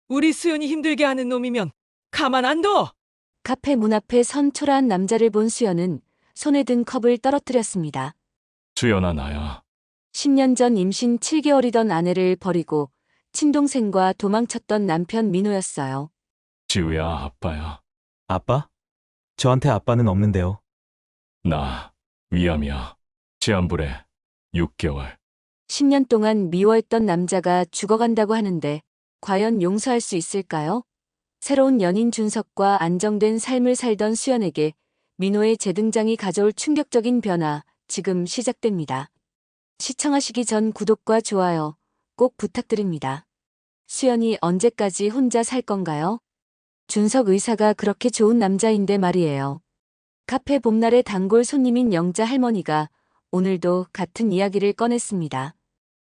우리 수연이 힘들게 하는 놈이면 가만 안 둬! 카페 문 앞에 선 초라한 남자를 본 수연은 손에 든 컵을 떨어뜨렸습니다. 수연아, 나야. 10년 전 임신 7개월이던 아내를 버리고 친동생과 도망쳤던 남편 민호였어요. 지우야, 아빠야. 아빠? 저한테 아빠는 없는데요. 나 위암이야. 치안불에 6개월. 10년 동안 미워했던 남자가 죽어간다고 하는데 과연 용서할 수 있을까요? 새로운 연인 준석과 안정된 삶을 살던 수연에게 민호의 재등장이 가져올 충격적인 변화, 지금 시작됩니다. 시청하시기 전 구독과 좋아요 꼭 부탁드립니다. 수연이 언제까지 혼자 살 건가요? 준석 의사가 그렇게 좋은 남자인데 말이에요. 카페 봄날의 단골 손님인 영자 할머니가 오늘도 같은 이야기를 꺼냈습니다.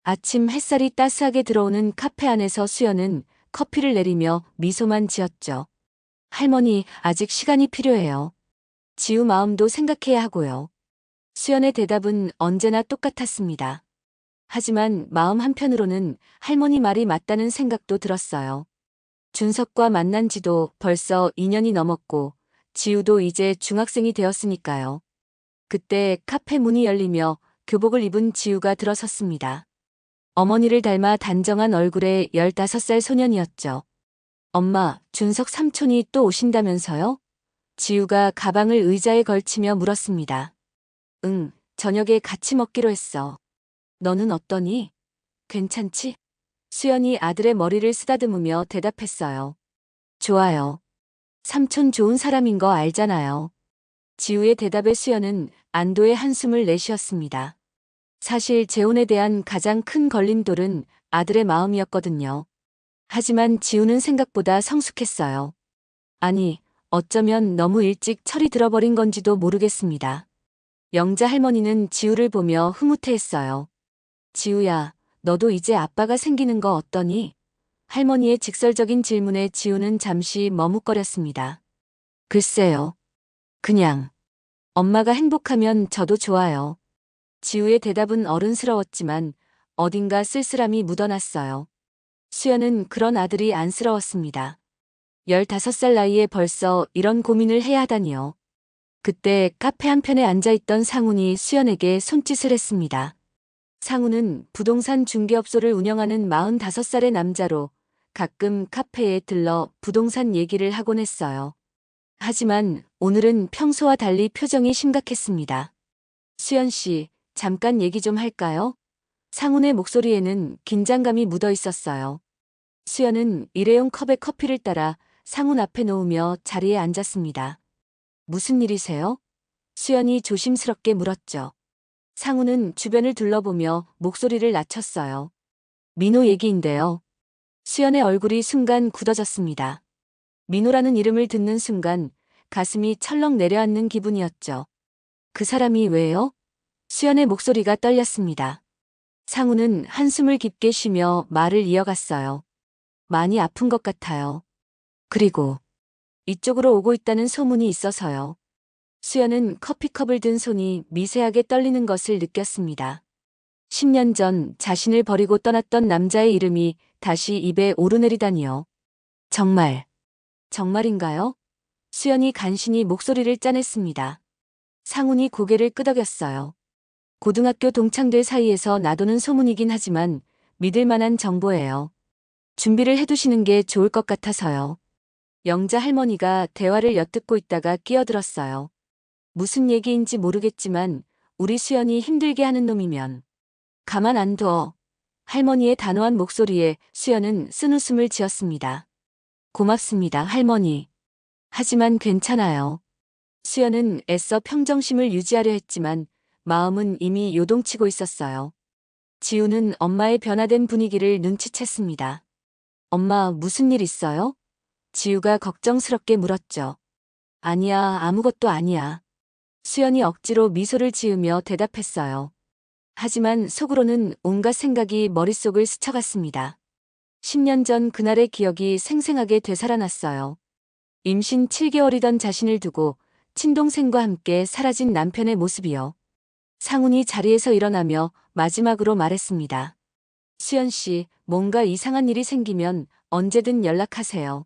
아침 햇살이 따스하게 들어오는 카페 안에서 수연은 커피를 내리며 미소만 지었죠. 할머니, 아직 시간이 필요해요. 지우 마음도 생각해야 하고요. 수연의 대답은 언제나 똑같았습니다. 하지만 마음 한편으로는 할머니 말이 맞다는 생각도 들었어요. 준석과 만난 지도 벌써 2년이 넘었고 지우도 이제 중학생이 되었으니까요. 그때 카페 문이 열리며 교복을 입은 지우가 들어섰습니다. 어머니를 닮아 단정한 얼굴의 15살 소년이었죠. 엄마, 준석 삼촌이 또 오신다면서요? 지우가 가방을 의자에 걸치며 물었습니다. 응, 저녁에 같이 먹기로 했어. 너는 어떠니? 괜찮지? 수연이 아들의 머리를 쓰다듬으며 대답했어요. 좋아요. 삼촌 좋은 사람인 거 알잖아요. 지우의 대답에 수연은 안도의 한숨을 내쉬었습니다. 사실 재혼에 대한 가장 큰 걸림돌은 아들의 마음이었거든요. 하지만 지우는 생각보다 성숙했어요. 아니, 어쩌면 너무 일찍 철이 들어버린 건지도 모르겠습니다. 영자 할머니는 지우를 보며 흐뭇해했어요. 지우야, 너도 이제 아빠가 생기는 거 어떠니? 할머니의 직설적인 질문에 지우는 잠시 머뭇거렸습니다. 글쎄요. 그냥. 엄마가 행복하면 저도 좋아요. 지우의 대답은 어른스러웠지만 어딘가 쓸쓸함이 묻어났어요. 수연은 그런 아들이 안쓰러웠습니다. 15살 나이에 벌써 이런 고민을 해야 하다니요. 그때 카페 한편에 앉아있던 상훈이 수연에게 손짓을 했습니다. 상훈은 부동산 중개업소를 운영하는 45살의 남자로 가끔 카페에 들러 부동산 얘기를 하곤 했어요. 하지만 오늘은 평소와 달리 표정이 심각했습니다. 수연 씨, 잠깐 얘기 좀 할까요? 상훈의 목소리에는 긴장감이 묻어 있었어요. 수연은 일회용 컵에 커피를 따라 상훈 앞에 놓으며 자리에 앉았습니다. 무슨 일이세요? 수연이 조심스럽게 물었죠. 상훈은 주변을 둘러보며 목소리를 낮췄어요. 민호 얘기인데요. 수연의 얼굴이 순간 굳어졌습니다. 민호라는 이름을 듣는 순간 가슴이 철렁 내려앉는 기분이었죠. 그 사람이 왜요? 수연의 목소리가 떨렸습니다. 상훈은 한숨을 깊게 쉬며 말을 이어갔어요. 많이 아픈 것 같아요. 그리고 이쪽으로 오고 있다는 소문이 있어서요. 수연은 커피컵을 든 손이 미세하게 떨리는 것을 느꼈습니다. 10년 전 자신을 버리고 떠났던 남자의 이름이 다시 입에 오르내리다니요. 정말인가요? 수연이 간신히 목소리를 짜냈습니다. 상훈이 고개를 끄덕였어요. 고등학교 동창들 사이에서 나도는 소문이긴 하지만 믿을 만한 정보예요. 준비를 해두시는 게 좋을 것 같아서요. 영자 할머니가 대화를 엿듣고 있다가 끼어들었어요. 무슨 얘기인지 모르겠지만 우리 수연이 힘들게 하는 놈이면 가만 안 둬. 할머니의 단호한 목소리에 수연은 쓴웃음을 지었습니다. 고맙습니다, 할머니. 하지만 괜찮아요. 수연은 애써 평정심을 유지하려 했지만 마음은 이미 요동치고 있었어요. 지우는 엄마의 변화된 분위기를 눈치챘습니다. 엄마, 무슨 일 있어요? 지우가 걱정스럽게 물었죠. 아니야, 아무것도 아니야. 수연이 억지로 미소를 지으며 대답했어요. 하지만 속으로는 온갖 생각이 머릿속을 스쳐갔습니다. 10년 전 그날의 기억이 생생하게 되살아났어요. 임신 7개월이던 자신을 두고 친동생과 함께 사라진 남편의 모습이요. 상훈이 자리에서 일어나며 마지막으로 말했습니다. 수연 씨, 뭔가 이상한 일이 생기면 언제든 연락하세요.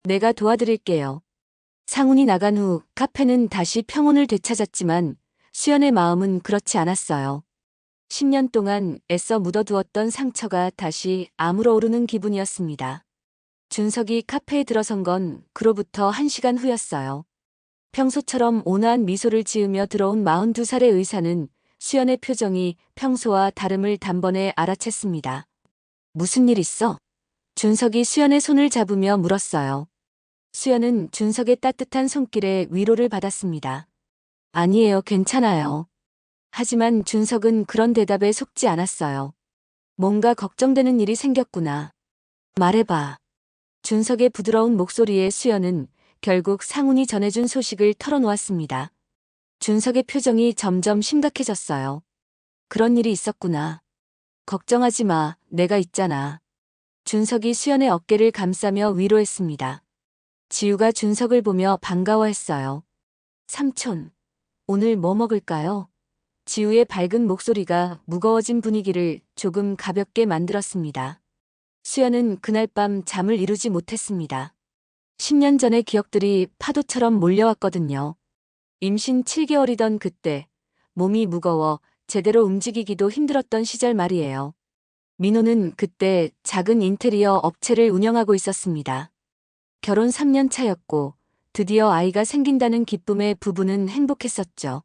내가 도와드릴게요. 상훈이 나간 후 카페는 다시 평온을 되찾았지만 수연의 마음은 그렇지 않았어요. 10년 동안 애써 묻어두었던 상처가 다시 아물어 오르는 기분이었습니다. 준석이 카페에 들어선 건 그로부터 1시간 후였어요. 평소처럼 온화한 미소를 지으며 들어온 42살의 의사는 수연의 표정이 평소와 다름을 단번에 알아챘습니다. 무슨 일 있어? 준석이 수연의 손을 잡으며 물었어요. 수연은 준석의 따뜻한 손길에 위로를 받았습니다. 아니에요, 괜찮아요. 하지만 준석은 그런 대답에 속지 않았어요. 뭔가 걱정되는 일이 생겼구나. 말해봐. 준석의 부드러운 목소리에 수연은 결국 상훈이 전해준 소식을 털어놓았습니다. 준석의 표정이 점점 심각해졌어요. 그런 일이 있었구나. 걱정하지 마, 내가 있잖아. 준석이 수연의 어깨를 감싸며 위로했습니다. 지우가 준석을 보며 반가워했어요. 삼촌, 오늘 뭐 먹을까요? 지우의 밝은 목소리가 무거워진 분위기를 조금 가볍게 만들었습니다. 수연은 그날 밤 잠을 이루지 못했습니다. 10년 전의 기억들이 파도처럼 몰려왔거든요. 임신 7개월이던 그때, 몸이 무거워 제대로 움직이기도 힘들었던 시절 말이에요. 민호는 그때 작은 인테리어 업체를 운영하고 있었습니다. 결혼 3년 차였고 드디어 아이가 생긴다는 기쁨에 부부는 행복했었죠.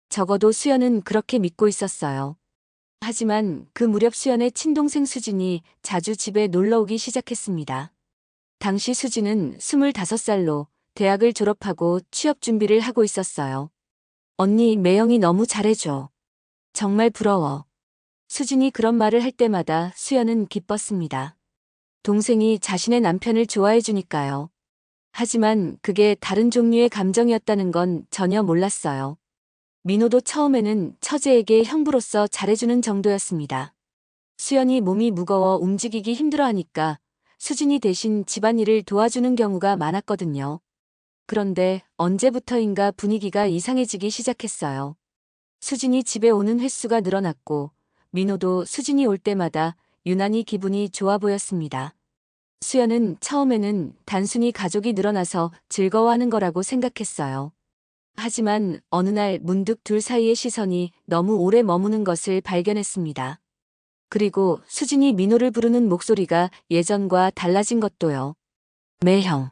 적어도 수연은 그렇게 믿고 있었어요. 하지만 그 무렵 수연의 친동생 수진이 자주 집에 놀러오기 시작했습니다. 당시 수진은 25살로 대학을 졸업하고 취업 준비를 하고 있었어요. 언니, 매형이 너무 잘해줘. 정말 부러워. 수진이 그런 말을 할 때마다 수연은 기뻤습니다. 동생이 자신의 남편을 좋아해 주니까요. 하지만 그게 다른 종류의 감정이었다는 건 전혀 몰랐어요. 민호도 처음에는 처제에게 형부로서 잘해주는 정도였습니다. 수연이 몸이 무거워 움직이기 힘들어하니까 수진이 대신 집안일을 도와주는 경우가 많았거든요. 그런데 언제부터인가 분위기가 이상해지기 시작했어요. 수진이 집에 오는 횟수가 늘어났고 민호도 수진이 올 때마다 유난히 기분이 좋아 보였습니다. 수연은 처음에는 단순히 가족이 늘어나서 즐거워하는 거라고 생각했어요. 하지만 어느 날 문득 둘 사이의 시선이 너무 오래 머무는 것을 발견했습니다. 그리고 수진이 민호를 부르는 목소리가 예전과 달라진 것도요. 매형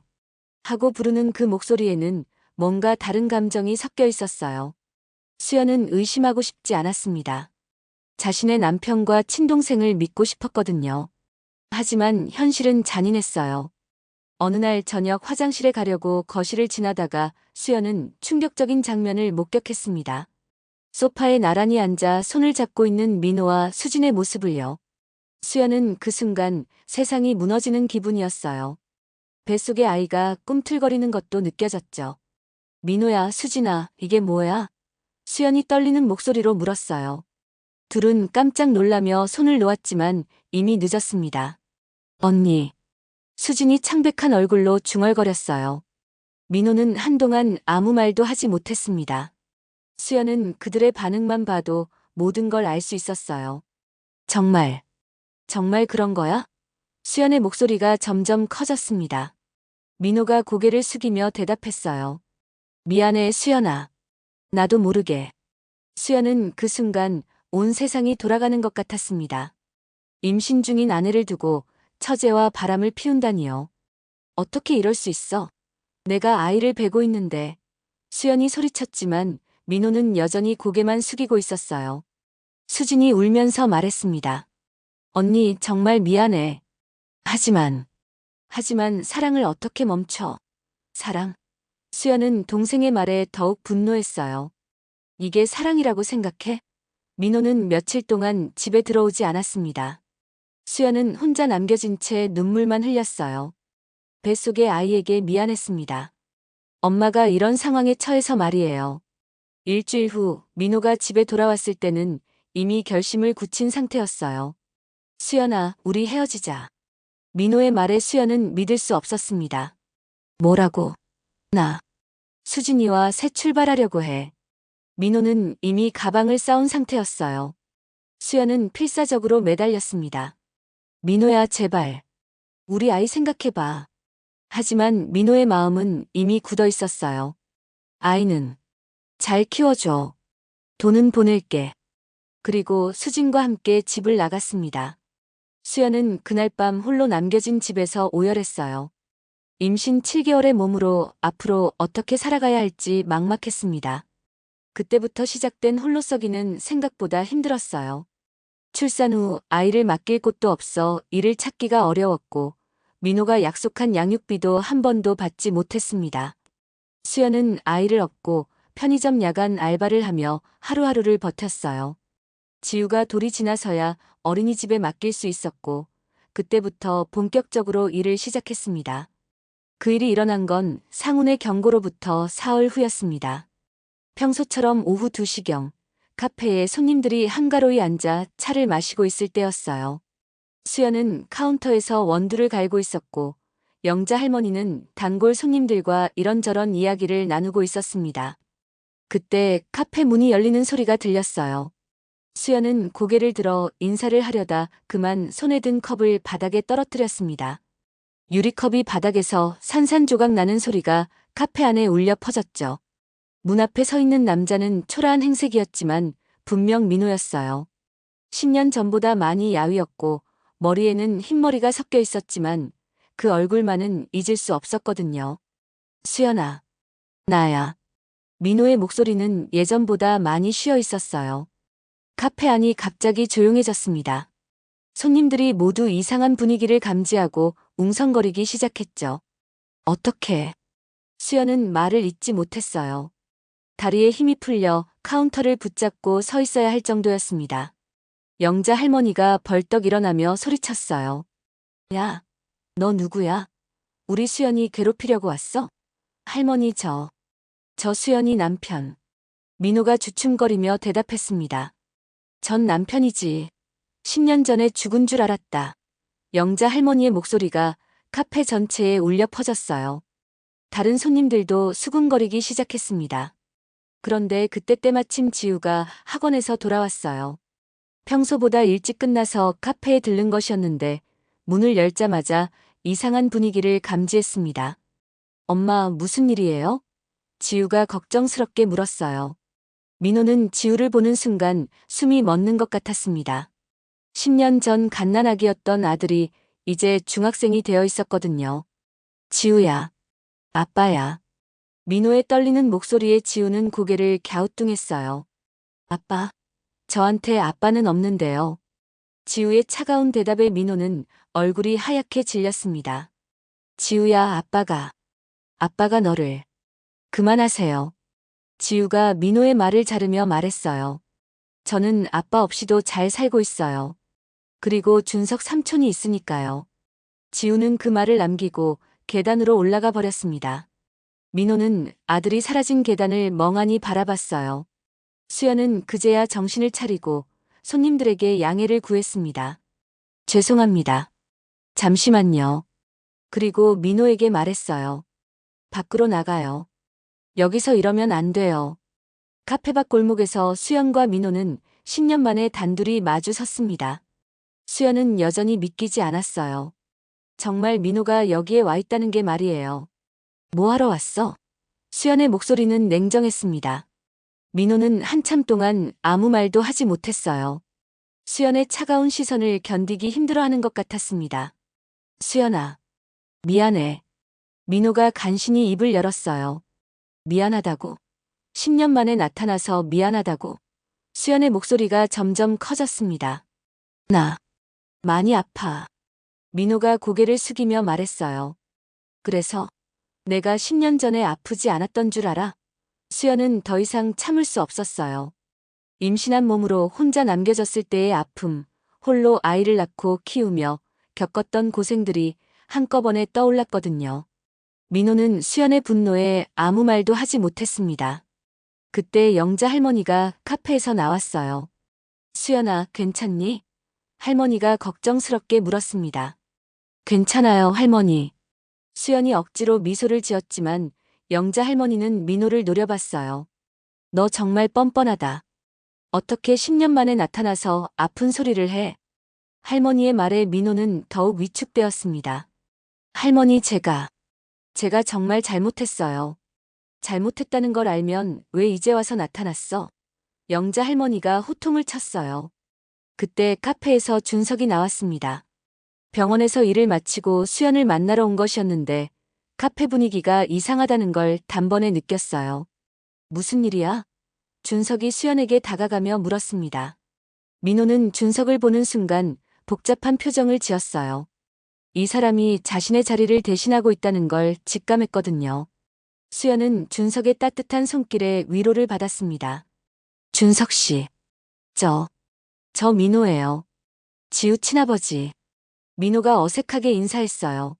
하고 부르는 그 목소리에는 뭔가 다른 감정이 섞여 있었어요. 수연은 의심하고 싶지 않았습니다. 자신의 남편과 친동생을 믿고 싶었거든요. 하지만 현실은 잔인했어요. 어느 날 저녁 화장실에 가려고 거실을 지나다가 수연은 충격적인 장면을 목격했습니다. 소파에 나란히 앉아 손을 잡고 있는 민호와 수진의 모습을요. 수연은 그 순간 세상이 무너지는 기분이었어요. 뱃속의 아이가 꿈틀거리는 것도 느껴졌죠. 민호야, 수진아, 이게 뭐야? 수연이 떨리는 목소리로 물었어요. 둘은 깜짝 놀라며 손을 놓았지만 이미 늦었습니다. 언니. 수진이 창백한 얼굴로 중얼거렸어요. 민호는 한동안 아무 말도 하지 못했습니다. 수연은 그들의 반응만 봐도 모든 걸 알 수 있었어요. 정말 그런 거야? 수연의 목소리가 점점 커졌습니다. 민호가 고개를 숙이며 대답했어요. 미안해, 수연아. 나도 모르게. 수연은 그 순간 온 세상이 돌아가는 것 같았습니다. 임신 중인 아내를 두고 처제와 바람을 피운다니요. 어떻게 이럴 수 있어? 내가 아이를 베고 있는데. 수연이 소리쳤지만 민호는 여전히 고개만 숙이고 있었어요. 수진이 울면서 말했습니다. 언니, 정말 미안해. 하지만 사랑을 어떻게 멈춰? 사랑? 수연은 동생의 말에 더욱 분노했어요. 이게 사랑이라고 생각해? 민호는 며칠 동안 집에 들어오지 않았습니다. 수연은 혼자 남겨진 채 눈물만 흘렸어요. 뱃속의 아이에게 미안했습니다. 엄마가 이런 상황에 처해서 말이에요. 일주일 후 민호가 집에 돌아왔을 때는 이미 결심을 굳힌 상태였어요. 수연아, 우리 헤어지자. 민호의 말에 수연은 믿을 수 없었습니다. 뭐라고? 나 수진이와 새 출발하려고 해. 민호는 이미 가방을 싸온 상태였어요. 수연은 필사적으로 매달렸습니다. 민호야, 제발. 우리 아이 생각해봐. 하지만 민호의 마음은 이미 굳어 있었어요. 아이는 잘 키워줘. 돈은 보낼게. 그리고 수진과 함께 집을 나갔습니다. 수연은 그날 밤 홀로 남겨진 집에서 오열했어요. 임신 7개월의 몸으로 앞으로 어떻게 살아가야 할지 막막했습니다. 그때부터 시작된 홀로서기는 생각보다 힘들었어요. 출산 후 아이를 맡길 곳도 없어 일을 찾기가 어려웠고 민호가 약속한 양육비도 한 번도 받지 못했습니다. 수연은 아이를 업고 편의점 야간 알바를 하며 하루하루를 버텼어요. 지우가 돌이 지나서야 어린이집에 맡길 수 있었고 그때부터 본격적으로 일을 시작했습니다. 그 일이 일어난 건 상훈의 경고로부터 사흘 후였습니다. 평소처럼 오후 2시경 카페에 손님들이 한가로이 앉아 차를 마시고 있을 때였어요. 수연은 카운터에서 원두를 갈고 있었고 영자 할머니는 단골 손님들과 이런저런 이야기를 나누고 있었습니다. 그때 카페 문이 열리는 소리가 들렸어요. 수연은 고개를 들어 인사를 하려다 그만 손에 든 컵을 바닥에 떨어뜨렸습니다. 유리컵이 바닥에서 산산조각 나는 소리가 카페 안에 울려 퍼졌죠. 문 앞에 서 있는 남자는 초라한 행색이었지만 분명 민호였어요. 10년 전보다 많이 야위었고 머리에는 흰머리가 섞여 있었지만 그 얼굴만은 잊을 수 없었거든요. 수연아. 나야. 민호의 목소리는 예전보다 많이 쉬어 있었어요. 카페 안이 갑자기 조용해졌습니다. 손님들이 모두 이상한 분위기를 감지하고 웅성거리기 시작했죠. 어떻게? 수연은 말을 잇지 못했어요. 다리에 힘이 풀려 카운터를 붙잡고 서 있어야 할 정도였습니다. 영자 할머니가 벌떡 일어나며 소리쳤어요. 야, 너 누구야? 우리 수연이 괴롭히려고 왔어? 할머니 저 수연이 남편. 민호가 주춤거리며 대답했습니다. 전 남편이지. 10년 전에 죽은 줄 알았다. 영자 할머니의 목소리가 카페 전체에 울려 퍼졌어요. 다른 손님들도 수군거리기 시작했습니다. 그런데 그때 때마침 지우가 학원에서 돌아왔어요. 평소보다 일찍 끝나서 카페에 들른 것이었는데 문을 열자마자 이상한 분위기를 감지했습니다. 엄마, 무슨 일이에요? 지우가 걱정스럽게 물었어요. 민호는 지우를 보는 순간 숨이 멎는 것 같았습니다. 10년 전 갓난아기였던 아들이 이제 중학생이 되어 있었거든요. 지우야. 아빠야. 민호의 떨리는 목소리에 지우는 고개를 갸우뚱했어요. 아빠. 저한테 아빠는 없는데요. 지우의 차가운 대답에 민호는 얼굴이 하얗게 질렸습니다. 지우야, 아빠가 너를. 그만하세요. 지우가 민호의 말을 자르며 말했어요. 저는 아빠 없이도 잘 살고 있어요. 그리고 준석 삼촌이 있으니까요. 지우는 그 말을 남기고 계단으로 올라가 버렸습니다. 민호는 아들이 사라진 계단을 멍하니 바라봤어요. 수연은 그제야 정신을 차리고 손님들에게 양해를 구했습니다. 죄송합니다. 잠시만요. 그리고 민호에게 말했어요. 밖으로 나가요. 여기서 이러면 안 돼요. 카페 밖 골목에서 수연과 민호는 10년 만에 단둘이 마주 섰습니다. 수연은 여전히 믿기지 않았어요. 정말 민호가 여기에 와 있다는 게 말이에요. 뭐 하러 왔어? 수연의 목소리는 냉정했습니다. 민호는 한참 동안 아무 말도 하지 못했어요. 수연의 차가운 시선을 견디기 힘들어하는 것 같았습니다. 수연아. 미안해. 민호가 간신히 입을 열었어요. 미안하다고. 10년 만에 나타나서 미안하다고. 수연의 목소리가 점점 커졌습니다. 나 많이 아파. 민호가 고개를 숙이며 말했어요. 그래서 내가 10년 전에 아프지 않았던 줄 알아? 수연은 더 이상 참을 수 없었어요. 임신한 몸으로 혼자 남겨졌을 때의 아픔, 홀로 아이를 낳고 키우며 겪었던 고생들이 한꺼번에 떠올랐거든요. 민호는 수연의 분노에 아무 말도 하지 못했습니다. 그때 영자 할머니가 카페에서 나왔어요. 수연아, 괜찮니? 할머니가 걱정스럽게 물었습니다. 괜찮아요, 할머니. 수연이 억지로 미소를 지었지만 영자 할머니는 민호를 노려봤어요. 너 정말 뻔뻔하다. 어떻게 10년 만에 나타나서 아픈 소리를 해? 할머니의 말에 민호는 더욱 위축되었습니다. 할머니, 제가 정말 잘못했어요. 잘못했다는 걸 알면 왜 이제 와서 나타났어? 영자 할머니가 호통을 쳤어요. 그때 카페에서 준석이 나왔습니다. 병원에서 일을 마치고 수연을 만나러 온 것이었는데 카페 분위기가 이상하다는 걸 단번에 느꼈어요. 무슨 일이야? 준석이 수연에게 다가가며 물었습니다. 민호는 준석을 보는 순간 복잡한 표정을 지었어요. 이 사람이 자신의 자리를 대신하고 있다는 걸 직감했거든요. 수연은 준석의 따뜻한 손길에 위로를 받았습니다. 준석 씨. 저 민호예요. 지우 친아버지. 민호가 어색하게 인사했어요.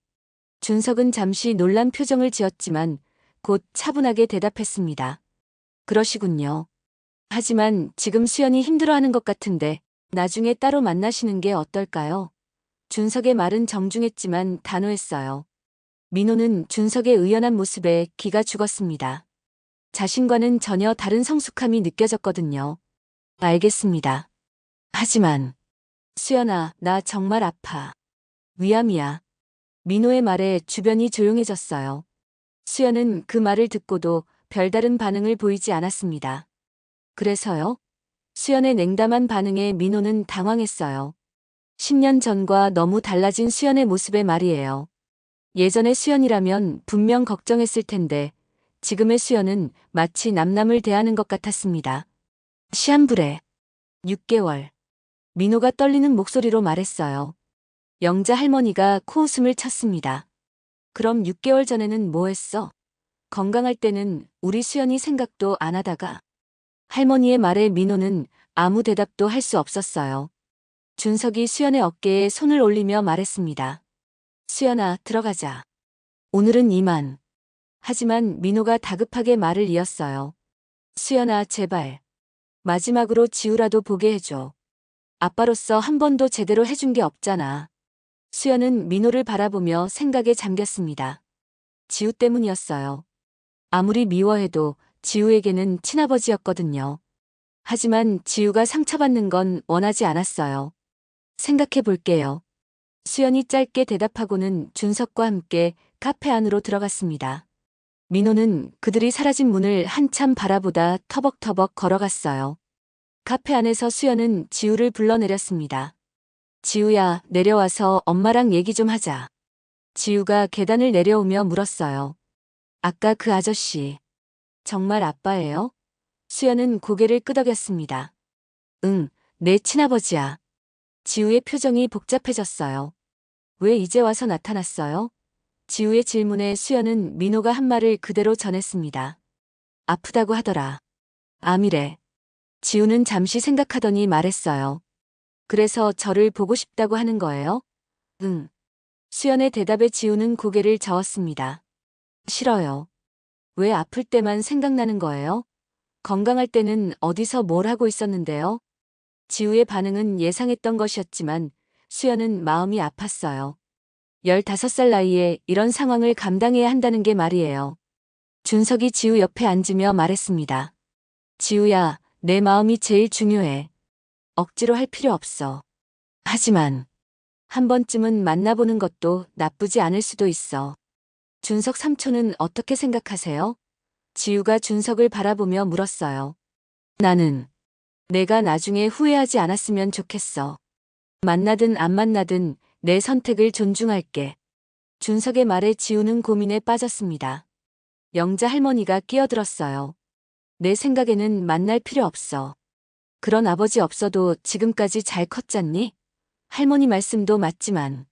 준석은 잠시 놀란 표정을 지었지만 곧 차분하게 대답했습니다. 그러시군요. 하지만 지금 수연이 힘들어하는 것 같은데 나중에 따로 만나시는 게 어떨까요? 준석의 말은 정중했지만 단호했어요. 민호는 준석의 의연한 모습에 기가 죽었습니다. 자신과는 전혀 다른 성숙함이 느껴졌거든요. 알겠습니다. 하지만 수연아, 나 정말 아파. 위암이야. 민호의 말에 주변이 조용해졌어요. 수연은 그 말을 듣고도 별다른 반응을 보이지 않았습니다. 그래서요? 수연의 냉담한 반응에 민호는 당황했어요. 10년 전과 너무 달라진 수연의 모습에 말이에요. 예전의 수연이라면 분명 걱정했을 텐데 지금의 수연은 마치 남남을 대하는 것 같았습니다. 시한부래. 6개월. 민호가 떨리는 목소리로 말했어요. 영자 할머니가 코웃음을 쳤습니다. 그럼 6개월 전에는 뭐 했어? 건강할 때는 우리 수연이 생각도 안 하다가. 할머니의 말에 민호는 아무 대답도 할 수 없었어요. 준석이 수연의 어깨에 손을 올리며 말했습니다. 수연아, 들어가자. 오늘은 이만. 하지만 민호가 다급하게 말을 이었어요. 수연아, 제발. 마지막으로 지우라도 보게 해줘. 아빠로서 한 번도 제대로 해준 게 없잖아. 수연은 민호를 바라보며 생각에 잠겼습니다. 지우 때문이었어요. 아무리 미워해도 지우에게는 친아버지였거든요. 하지만 지우가 상처받는 건 원하지 않았어요. 생각해 볼게요. 수연이 짧게 대답하고는 준석과 함께 카페 안으로 들어갔습니다. 민호는 그들이 사라진 문을 한참 바라보다 터벅터벅 걸어갔어요. 카페 안에서 수연은 지우를 불러내렸습니다. 지우야, 내려와서 엄마랑 얘기 좀 하자. 지우가 계단을 내려오며 물었어요. 아까 그 아저씨, 정말 아빠예요? 수연은 고개를 끄덕였습니다. 응, 내 친아버지야. 지우의 표정이 복잡해졌어요. 왜 이제 와서 나타났어요? 지우의 질문에 수연은 민호가 한 말을 그대로 전했습니다. 아프다고 하더라. 암이래. 지우는 잠시 생각하더니 말했어요. 그래서 저를 보고 싶다고 하는 거예요? 응. 수연의 대답에 지우는 고개를 저었습니다. 싫어요. 왜 아플 때만 생각나는 거예요? 건강할 때는 어디서 뭘 하고 있었는데요? 지우의 반응은 예상했던 것이었지만 수연은 마음이 아팠어요. 15살 나이에 이런 상황을 감당해야 한다는 게 말이에요. 준석이 지우 옆에 앉으며 말했습니다. 지우야, 내 마음이 제일 중요해. 억지로 할 필요 없어. 하지만 한 번쯤은 만나보는 것도 나쁘지 않을 수도 있어. 준석 삼촌은 어떻게 생각하세요? 지우가 준석을 바라보며 물었어요. 나는 내가 나중에 후회하지 않았으면 좋겠어. 만나든 안 만나든 내 선택을 존중할게. 준석의 말에 지우는 고민에 빠졌습니다. 영자 할머니가 끼어들었어요. 내 생각에는 만날 필요 없어. 그런 아버지 없어도 지금까지 잘 컸잖니? 할머니 말씀도 맞지만.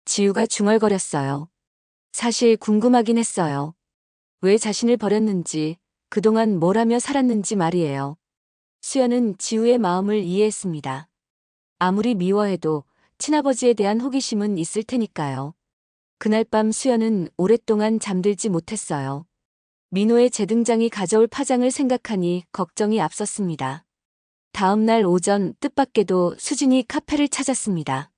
지우가 중얼거렸어요. 사실 궁금하긴 했어요. 왜 자신을 버렸는지, 그동안 뭘 하며 살았는지 말이에요. 수연은 지우의 마음을 이해했습니다. 아무리 미워해도 친아버지에 대한 호기심은 있을 테니까요. 그날 밤 수연은 오랫동안 잠들지 못했어요. 민호의 재등장이 가져올 파장을 생각하니 걱정이 앞섰습니다. 다음 날 오전 뜻밖에도 수진이 카페를 찾았습니다.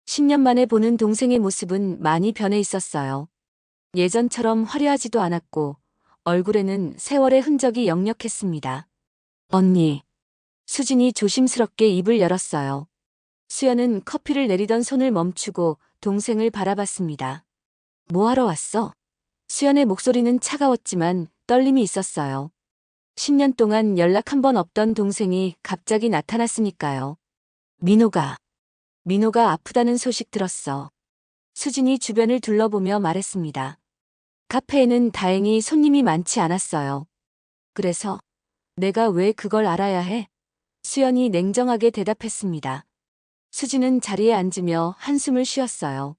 10년 만에 보는 동생의 모습은 많이 변해 있었어요. 예전처럼 화려하지도 않았고 얼굴에는 세월의 흔적이 역력했습니다. 언니, 수진이 조심스럽게 입을 열었어요. 수연은 커피를 내리던 손을 멈추고 동생을 바라봤습니다. 뭐 하러 왔어? 수연의 목소리는 차가웠지만 떨림이 있었어요. 10년 동안 연락 한 번 없던 동생이 갑자기 나타났으니까요. 민호가 아프다는 소식 들었어. 수진이 주변을 둘러보며 말했습니다. 카페에는 다행히 손님이 많지 않았어요. 그래서 내가 왜 그걸 알아야 해? 수연이 냉정하게 대답했습니다. 수진은 자리에 앉으며 한숨을 쉬었어요.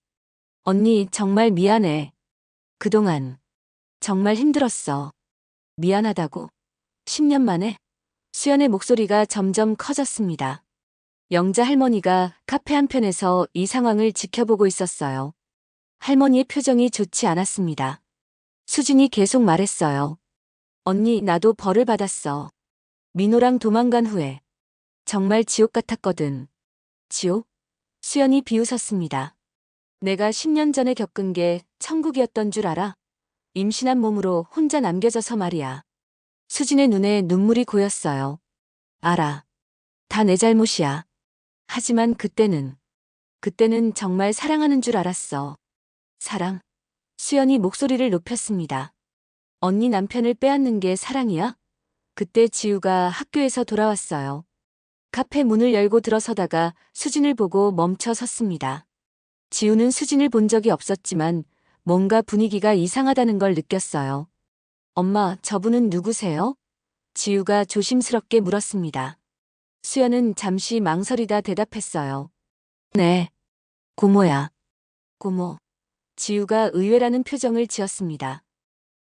언니, 정말 미안해. 그동안 정말 힘들었어. 미안하다고. 10년 만에 수연의 목소리가 점점 커졌습니다. 영자 할머니가 카페 한편에서 이 상황을 지켜보고 있었어요. 할머니의 표정이 좋지 않았습니다. 수진이 계속 말했어요. 언니, 나도 벌을 받았어. 민호랑 도망간 후에. 정말 지옥 같았거든. 지옥? 수연이 비웃었습니다. 내가 10년 전에 겪은 게 천국이었던 줄 알아? 임신한 몸으로 혼자 남겨져서 말이야. 수진의 눈에 눈물이 고였어요. 알아. 다 내 잘못이야. 하지만 그때는 정말 사랑하는 줄 알았어. 사랑? 수연이 목소리를 높였습니다. 언니 남편을 빼앗는 게 사랑이야? 그때 지우가 학교에서 돌아왔어요. 카페 문을 열고 들어서다가 수진을 보고 멈춰 섰습니다. 지우는 수진을 본 적이 없었지만 뭔가 분위기가 이상하다는 걸 느꼈어요. 엄마, 저분은 누구세요? 지우가 조심스럽게 물었습니다. 수연은 잠시 망설이다 대답했어요. 네, 고모야. 고모. 지우가 의외라는 표정을 지었습니다.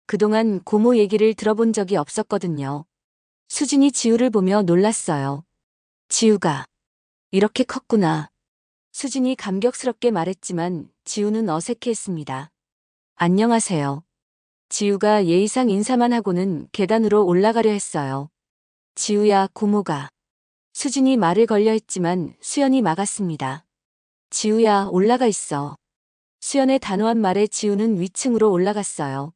그동안 고모 얘기를 들어본 적이 없었거든요. 수진이 지우를 보며 놀랐어요. 지우가 이렇게 컸구나. 수진이 감격스럽게 말했지만 지우는 어색해했습니다. 안녕하세요. 지우가 예의상 인사만 하고는 계단으로 올라가려 했어요. 지우야, 고모가. 수진이 말을 걸려 했지만 수연이 막았습니다. 지우야, 올라가 있어. 수연의 단호한 말에 지우는 위층으로 올라갔어요.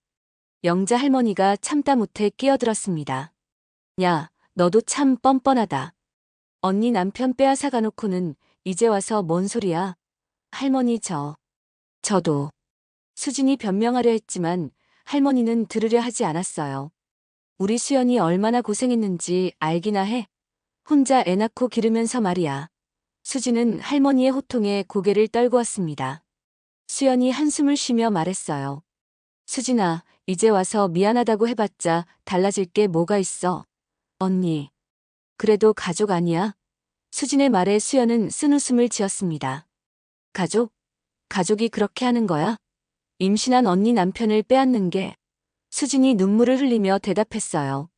영자 할머니가 참다 못해 끼어들었습니다. 야, 너도 참 뻔뻔하다. 언니 남편 빼앗아 가놓고는 이제 와서 뭔 소리야? 할머니, 저도. 수진이 변명하려 했지만 할머니는 들으려 하지 않았어요. 우리 수연이 얼마나 고생했는지 알기나 해. 혼자 애 낳고 기르면서 말이야. 수진은 할머니의 호통에 고개를 떨고 왔습니다. 수연이 한숨을 쉬며 말했어요. 수진아, 이제 와서 미안하다고 해봤자 달라질 게 뭐가 있어. 언니. 그래도 가족 아니야? 수진의 말에 수연은 쓴웃음을 지었습니다. 가족? 가족이 그렇게 하는 거야? 임신한 언니 남편을 빼앗는 게. 수진이 눈물을 흘리며 대답했어요.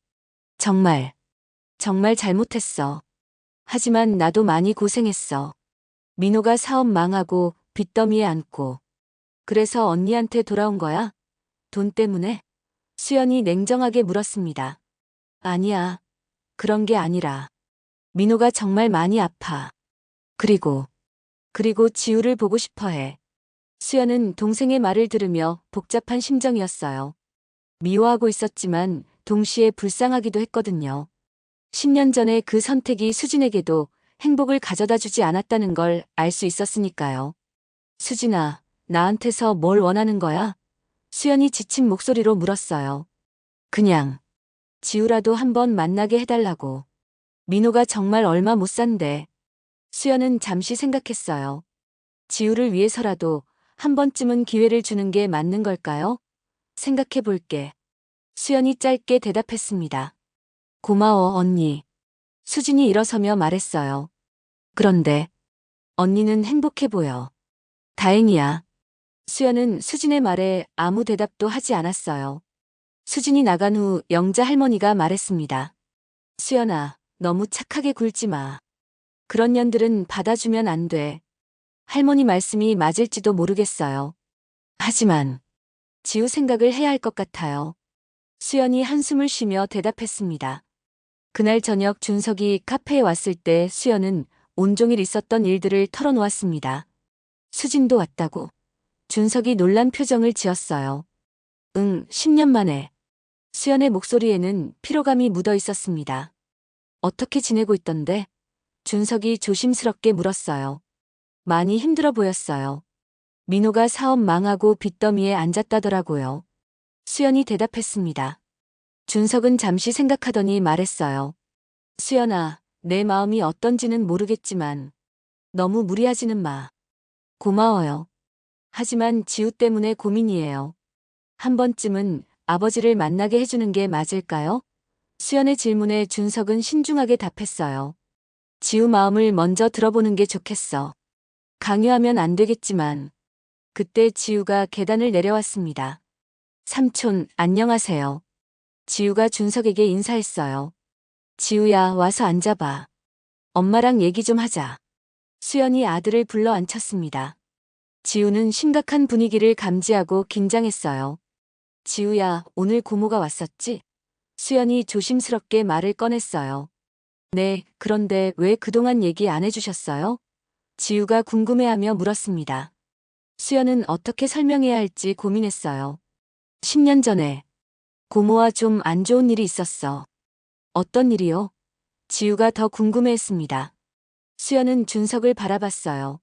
정말 잘못했어. 하지만 나도 많이 고생했어. 민호가 사업 망하고 빚더미에 앉고. 그래서 언니한테 돌아온 거야? 돈 때문에? 수연이 냉정하게 물었습니다. 아니야. 그런 게 아니라. 민호가 정말 많이 아파. 그리고 지우를 보고 싶어 해. 수연은 동생의 말을 들으며 복잡한 심정이었어요. 미워하고 있었지만 동시에 불쌍하기도 했거든요. 10년 전에 그 선택이 수진에게도 행복을 가져다 주지 않았다는 걸 알 수 있었으니까요. 수진아, 나한테서 뭘 원하는 거야? 수연이 지친 목소리로 물었어요. 그냥 지우라도 한번 만나게 해달라고. 민호가 정말 얼마 못 산대. 수연은 잠시 생각했어요. 지우를 위해서라도 한 번쯤은 기회를 주는 게 맞는 걸까요? 생각해 볼게. 수연이 짧게 대답했습니다. 고마워, 언니. 수진이 일어서며 말했어요. 그런데 언니는 행복해 보여. 다행이야. 수연은 수진의 말에 아무 대답도 하지 않았어요. 수진이 나간 후 영자 할머니가 말했습니다. 수연아, 너무 착하게 굴지 마. 그런 년들은 받아주면 안 돼. 할머니 말씀이 맞을지도 모르겠어요. 하지만 지우 생각을 해야 할 것 같아요. 수연이 한숨을 쉬며 대답했습니다. 그날 저녁 준석이 카페에 왔을 때 수연은 온종일 있었던 일들을 털어놓았습니다. 수진도 왔다고. 준석이 놀란 표정을 지었어요. 10년 만에. 수연의 목소리에는 피로감이 묻어 있었습니다. 어떻게 지내고 있던데? 준석이 조심스럽게 물었어요. 많이 힘들어 보였어요. 민호가 사업 망하고 빚더미에 앉았다더라고요. 수연이 대답했습니다. 준석은 잠시 생각하더니 말했어요. 수연아, 내 마음이 어떤지는 모르겠지만 너무 무리하지는 마. 고마워요. 하지만 지우 때문에 고민이에요. 한 번쯤은 아버지를 만나게 해주는 게 맞을까요? 수연의 질문에 준석은 신중하게 답했어요. 지우 마음을 먼저 들어보는 게 좋겠어. 강요하면 안 되겠지만. 그때 지우가 계단을 내려왔습니다. 삼촌, 안녕하세요. 지우가 준석에게 인사했어요. 지우야, 와서 앉아봐. 엄마랑 얘기 좀 하자. 수연이 아들을 불러 앉혔습니다. 지우는 심각한 분위기를 감지하고 긴장했어요. 지우야, 오늘 고모가 왔었지? 수연이 조심스럽게 말을 꺼냈어요. 네, 그런데 왜 그동안 얘기 안 해주셨어요? 지우가 궁금해하며 물었습니다. 수연은 어떻게 설명해야 할지 고민했어요. 10년 전에 고모와 좀 안 좋은 일이 있었어. 어떤 일이요? 지우가 더 궁금해했습니다. 수연은 준석을 바라봤어요.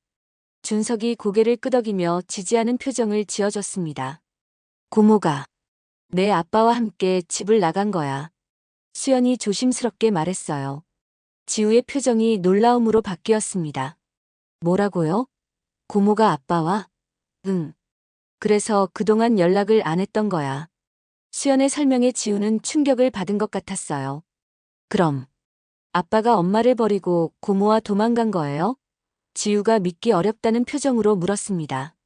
준석이 고개를 끄덕이며 지지하는 표정을 지어줬습니다. 고모가 내 아빠와 함께 집을 나간 거야. 수연이 조심스럽게 말했어요. 지우의 표정이 놀라움으로 바뀌었습니다. 뭐라고요? 고모가 아빠와? 응. 그래서 그동안 연락을 안 했던 거야. 수연의 설명에 지우는 충격을 받은 것 같았어요. 그럼 아빠가 엄마를 버리고 고모와 도망간 거예요? 지우가 믿기 어렵다는 표정으로 물었습니다.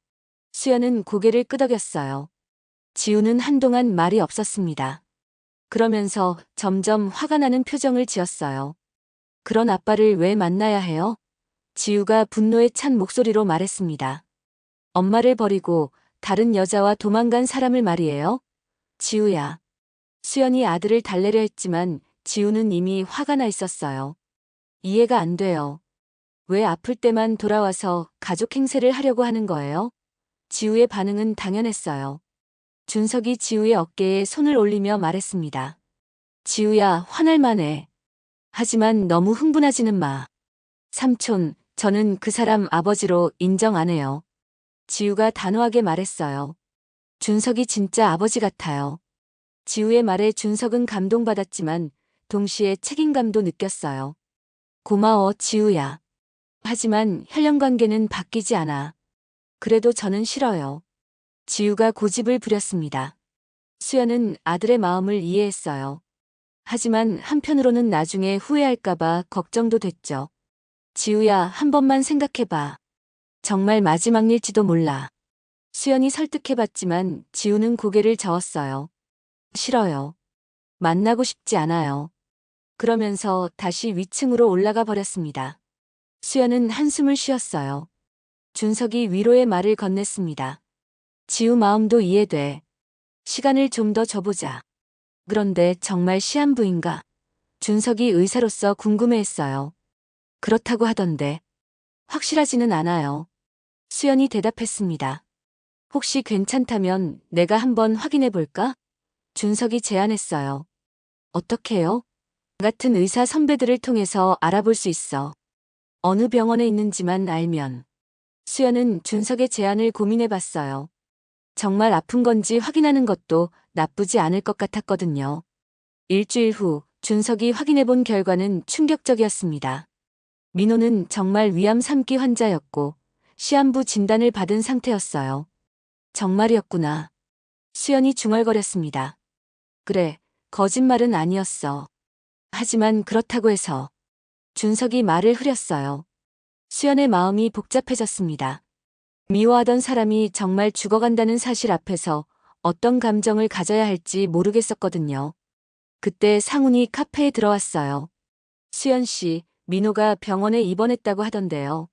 수연은 고개를 끄덕였어요. 지우는 한동안 말이 없었습니다. 그러면서 점점 화가 나는 표정을 지었어요. 그런 아빠를 왜 만나야 해요? 지우가 분노에 찬 목소리로 말했습니다. 엄마를 버리고 다른 여자와 도망간 사람을 말이에요? 지우야. 수연이 아들을 달래려 했지만 지우는 이미 화가 나 있었어요. 이해가 안 돼요. 왜 아플 때만 돌아와서 가족 행세를 하려고 하는 거예요? 지우의 반응은 당연했어요. 준석이 지우의 어깨에 손을 올리며 말했습니다. 지우야, 화날 만해. 하지만 너무 흥분하지는 마. 삼촌, 저는 그 사람 아버지로 인정 안 해요. 지우가 단호하게 말했어요. 준석이 진짜 아버지 같아요. 지우의 말에 준석은 감동받았지만 동시에 책임감도 느꼈어요. 고마워, 지우야. 하지만 혈연 관계는 바뀌지 않아. 그래도 저는 싫어요. 지우가 고집을 부렸습니다. 수연은 아들의 마음을 이해했어요. 하지만 한편으로는 나중에 후회할까봐 걱정도 됐죠. 지우야, 한 번만 생각해봐. 정말 마지막 일지도 몰라. 수연이 설득해봤지만 지우는 고개를 저었어요. 싫어요. 만나고 싶지 않아요. 그러면서 다시 위층으로 올라가 버렸습니다. 수연은 한숨을 쉬었어요. 준석이 위로의 말을 건넸습니다. 지우 마음도 이해돼. 시간을 좀 더 줘보자. 그런데 정말 시한부인가? 준석이 의사로서 궁금해했어요. 그렇다고 하던데. 확실하지는 않아요. 수연이 대답했습니다. 혹시 괜찮다면 내가 한번 확인해 볼까? 준석이 제안했어요. 어떻게요? 같은 의사 선배들을 통해서 알아볼 수 있어. 어느 병원에 있는지만 알면. 수연은 준석의 제안을 고민해 봤어요. 정말 아픈 건지 확인하는 것도 나쁘지 않을 것 같았거든요. 일주일 후 준석이 확인해 본 결과는 충격적이었습니다. 민호는 정말 위암 3기 환자였고 시한부 진단을 받은 상태였어요. 정말이었구나. 수연이 중얼거렸습니다. 그래, 거짓말은 아니었어. 하지만 그렇다고 해서 준석이 말을 흐렸어요. 수연의 마음이 복잡해졌습니다. 미워하던 사람이 정말 죽어간다는 사실 앞에서 어떤 감정을 가져야 할지 모르겠었거든요. 그때 상훈이 카페에 들어왔어요. 수연 씨, 민호가 병원에 입원했다고 하던데요.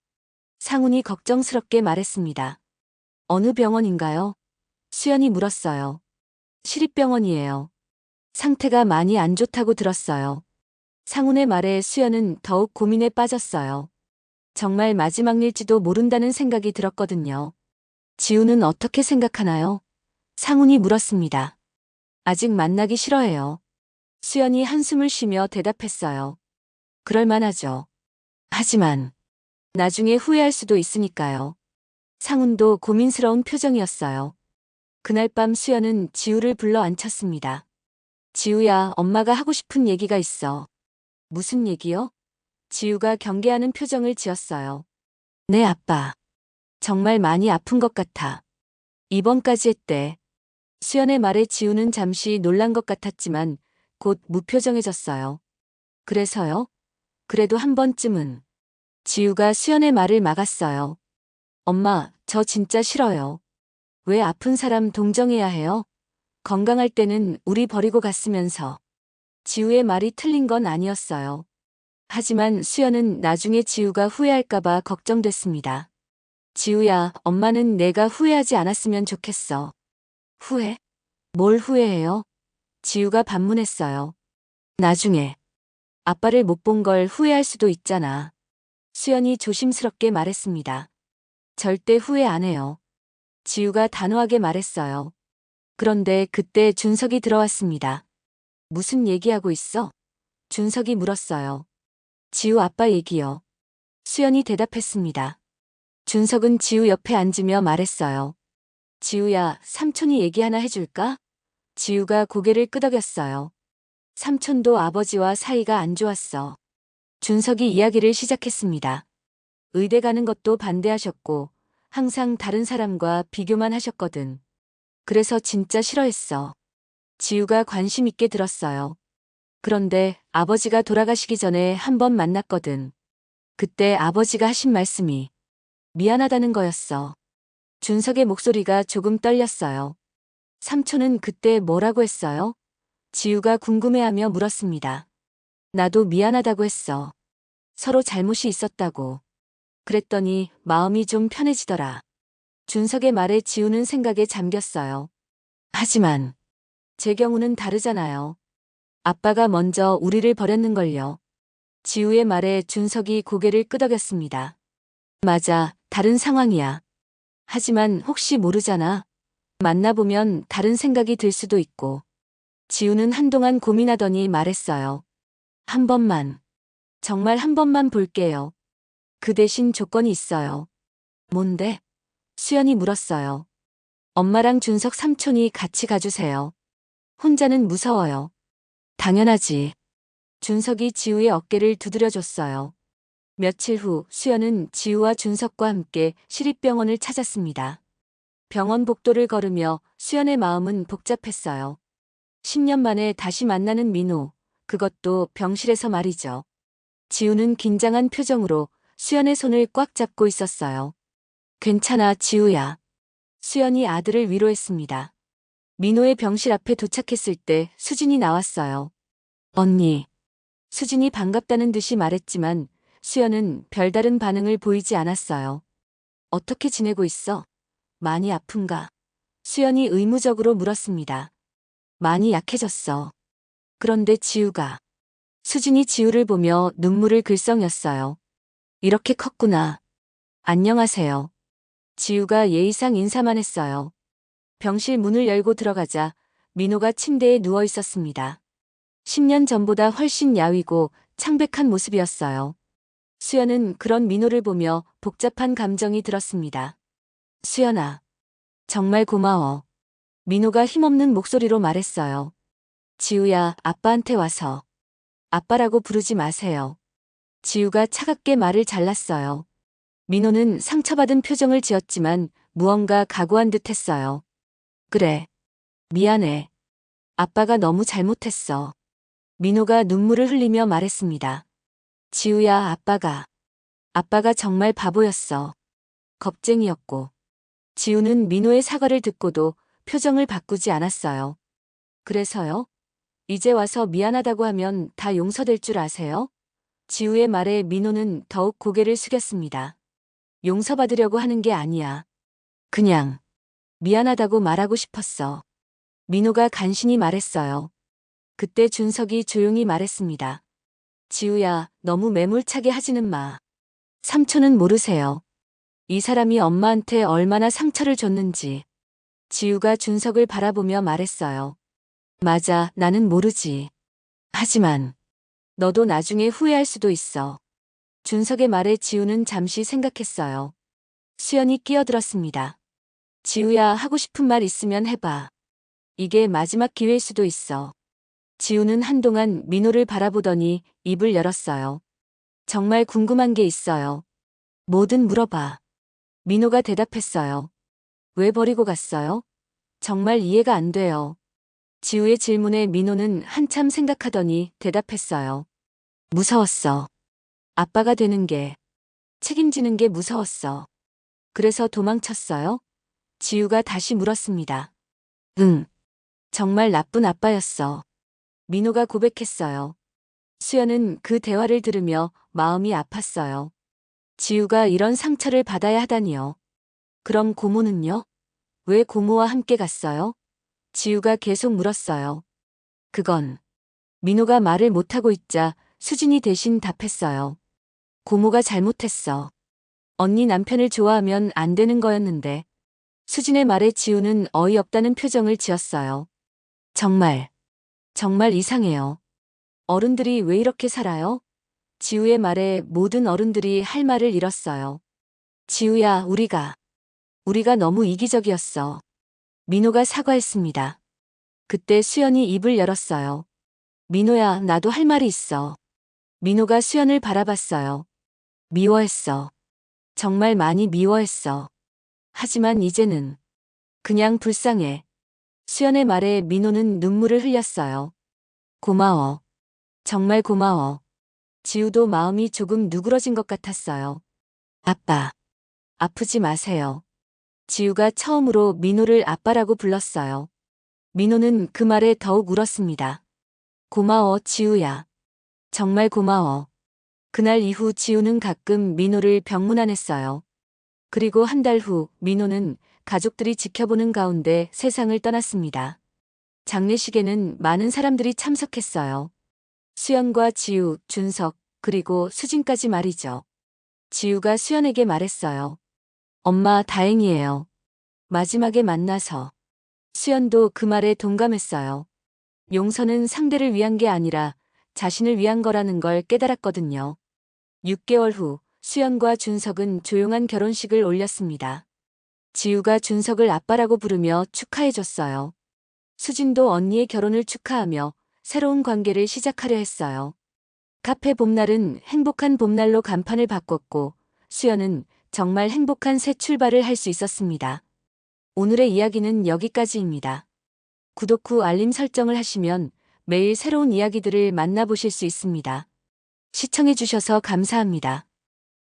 상훈이 걱정스럽게 말했습니다. 어느 병원인가요? 수연이 물었어요. 시립병원이에요. 상태가 많이 안 좋다고 들었어요. 상훈의 말에 수연은 더욱 고민에 빠졌어요. 정말 마지막 일지도 모른다는 생각이 들었거든요. 지우는 어떻게 생각하나요? 상훈이 물었습니다. 아직 만나기 싫어해요. 수연이 한숨을 쉬며 대답했어요. 그럴만하죠. 하지만 나중에 후회할 수도 있으니까요. 상훈도 고민스러운 표정이었어요. 그날 밤 수연은 지우를 불러 앉혔습니다. 지우야, 엄마가 하고 싶은 얘기가 있어. 무슨 얘기요? 지우가 경계하는 표정을 지었어요. 네, 아빠. 정말 많이 아픈 것 같아. 입원까지 했대. 수연의 말에 지우는 잠시 놀란 것 같았지만 곧 무표정해졌어요. 그래서요? 그래도 한 번쯤은. 지우가 수연의 말을 막았어요. 엄마, 저 진짜 싫어요. 왜 아픈 사람 동정해야 해요? 건강할 때는 우리 버리고 갔으면서. 지우의 말이 틀린 건 아니었어요. 하지만 수연은 나중에 지우가 후회할까봐 걱정됐습니다. 지우야, 엄마는 내가 후회하지 않았으면 좋겠어. 후회? 뭘 후회해요? 지우가 반문했어요. 나중에 아빠를 못 본 걸 후회할 수도 있잖아. 수연이 조심스럽게 말했습니다. 절대 후회 안 해요. 지우가 단호하게 말했어요. 그런데 그때 준석이 들어왔습니다. 무슨 얘기하고 있어? 준석이 물었어요. 지우 아빠 얘기요. 수연이 대답했습니다. 준석은 지우 옆에 앉으며 말했어요. 지우야, 삼촌이 얘기 하나 해줄까? 지우가 고개를 끄덕였어요. 삼촌도 아버지와 사이가 안 좋았어. 준석이 이야기를 시작했습니다. 의대 가는 것도 반대하셨고 항상 다른 사람과 비교만 하셨거든. 그래서 진짜 싫어했어. 지우가 관심 있게 들었어요. 그런데 아버지가 돌아가시기 전에 한 번 만났거든. 그때 아버지가 하신 말씀이 미안하다는 거였어. 준석의 목소리가 조금 떨렸어요. 삼촌은 그때 뭐라고 했어요? 지우가 궁금해하며 물었습니다. 나도 미안하다고 했어. 서로 잘못이 있었다고. 그랬더니 마음이 좀 편해지더라. 준석의 말에 지우는 생각에 잠겼어요. 하지만 제 경우는 다르잖아요. 아빠가 먼저 우리를 버렸는걸요. 지우의 말에 준석이 고개를 끄덕였습니다. 맞아, 다른 상황이야. 하지만 혹시 모르잖아. 만나보면 다른 생각이 들 수도 있고. 지우는 한동안 고민하더니 말했어요. 한 번만. 정말 한 번만 볼게요. 그 대신 조건이 있어요. 뭔데? 수연이 물었어요. 엄마랑 준석 삼촌이 같이 가주세요. 혼자는 무서워요. 당연하지. 준석이 지우의 어깨를 두드려줬어요. 며칠 후 수연은 지우와 준석과 함께 시립병원을 찾았습니다. 병원 복도를 걸으며 수연의 마음은 복잡했어요. 10년 만에 다시 만나는 민호, 그것도 병실에서 말이죠. 지우는 긴장한 표정으로 수연의 손을 꽉 잡고 있었어요. 괜찮아, 지우야. 수연이 아들을 위로했습니다. 민호의 병실 앞에 도착했을 때 수진이 나왔어요. 언니. 수진이 반갑다는 듯이 말했지만 수연은 별다른 반응을 보이지 않았어요. 어떻게 지내고 있어? 많이 아픈가? 수연이 의무적으로 물었습니다. 많이 약해졌어. 그런데 지우가. 수진이 지우를 보며 눈물을 글썽였어요. 이렇게 컸구나. 안녕하세요. 지우가 예의상 인사만 했어요. 병실 문을 열고 들어가자 민호가 침대에 누워 있었습니다. 10년 전보다 훨씬 야위고 창백한 모습이었어요. 수연은 그런 민호를 보며 복잡한 감정이 들었습니다. 수연아, 정말 고마워. 민호가 힘없는 목소리로 말했어요. 지우야, 아빠한테 와서. 아빠라고 부르지 마세요. 지우가 차갑게 말을 잘랐어요. 민호는 상처받은 표정을 지었지만 무언가 각오한 듯 했어요. 그래. 미안해. 아빠가 너무 잘못했어. 민호가 눈물을 흘리며 말했습니다. 지우야, 아빠가 정말 바보였어. 겁쟁이였고. 지우는 민호의 사과를 듣고도 표정을 바꾸지 않았어요. 그래서요? 이제 와서 미안하다고 하면 다 용서될 줄 아세요? 지우의 말에 민호는 더욱 고개를 숙였습니다. 용서받으려고 하는 게 아니야. 그냥 미안하다고 말하고 싶었어. 민호가 간신히 말했어요. 그때 준석이 조용히 말했습니다. 지우야, 너무 매몰차게 하지는 마. 삼촌은 모르세요. 이 사람이 엄마한테 얼마나 상처를 줬는지. 지우가 준석을 바라보며 말했어요. 맞아, 나는 모르지. 하지만 너도 나중에 후회할 수도 있어. 준석의 말에 지우는 잠시 생각했어요. 수연이 끼어들었습니다. 지우야, 하고 싶은 말 있으면 해봐. 이게 마지막 기회일 수도 있어. 지우는 한동안 민호를 바라보더니 입을 열었어요. 정말 궁금한 게 있어요. 뭐든 물어봐. 민호가 대답했어요. 왜 버리고 갔어요? 정말 이해가 안 돼요. 지우의 질문에 민호는 한참 생각하더니 대답했어요. 무서웠어. 아빠가 되는 게, 책임지는 게 무서웠어. 그래서 도망쳤어요? 지우가 다시 물었습니다. 응. 정말 나쁜 아빠였어. 민호가 고백했어요. 수연은 그 대화를 들으며 마음이 아팠어요. 지우가 이런 상처를 받아야 하다니요. 그럼 고모는요? 왜 고모와 함께 갔어요? 지우가 계속 물었어요. 그건 민호가 말을 못하고 있자 수진이 대신 답했어요. 고모가 잘못했어. 언니 남편을 좋아하면 안 되는 거였는데. 수진의 말에 지우는 어이없다는 표정을 지었어요. 정말 이상해요. 어른들이 왜 이렇게 살아요? 지우의 말에 모든 어른들이 할 말을 잃었어요. 지우야, 우리가 너무 이기적이었어. 민호가 사과했습니다. 그때 수연이 입을 열었어요. 민호야, 나도 할 말이 있어. 민호가 수연을 바라봤어요. 미워했어. 정말 많이 미워했어. 하지만 이제는 그냥 불쌍해. 수연의 말에 민호는 눈물을 흘렸어요. 고마워. 정말 고마워. 지우도 마음이 조금 누그러진 것 같았어요. 아빠, 아프지 마세요. 지우가 처음으로 민호를 아빠라고 불렀어요. 민호는 그 말에 더욱 울었습니다. 고마워, 지우야. 정말 고마워. 그날 이후 지우는 가끔 민호를 병문안했어요. 그리고 한 달 후 민호는 가족들이 지켜보는 가운데 세상을 떠났습니다. 장례식에는 많은 사람들이 참석했어요. 수연과 지우, 준석, 그리고 수진까지 말이죠. 지우가 수연에게 말했어요. 엄마, 다행이에요. 마지막에 만나서. 수연도 그 말에 동감했어요. 용서는 상대를 위한 게 아니라 자신을 위한 거라는 걸 깨달았거든요. 6개월 후 수연과 준석은 조용한 결혼식을 올렸습니다. 지우가 준석을 아빠라고 부르며 축하해줬어요. 수진도 언니의 결혼을 축하하며 새로운 관계를 시작하려 했어요. 카페 봄날은 행복한 봄날로 간판을 바꿨고 수연은 정말 행복한 새 출발을 할 수 있었습니다. 오늘의 이야기는 여기까지입니다. 구독 후 알림 설정을 하시면 매일 새로운 이야기들을 만나보실 수 있습니다. 시청해주셔서 감사합니다.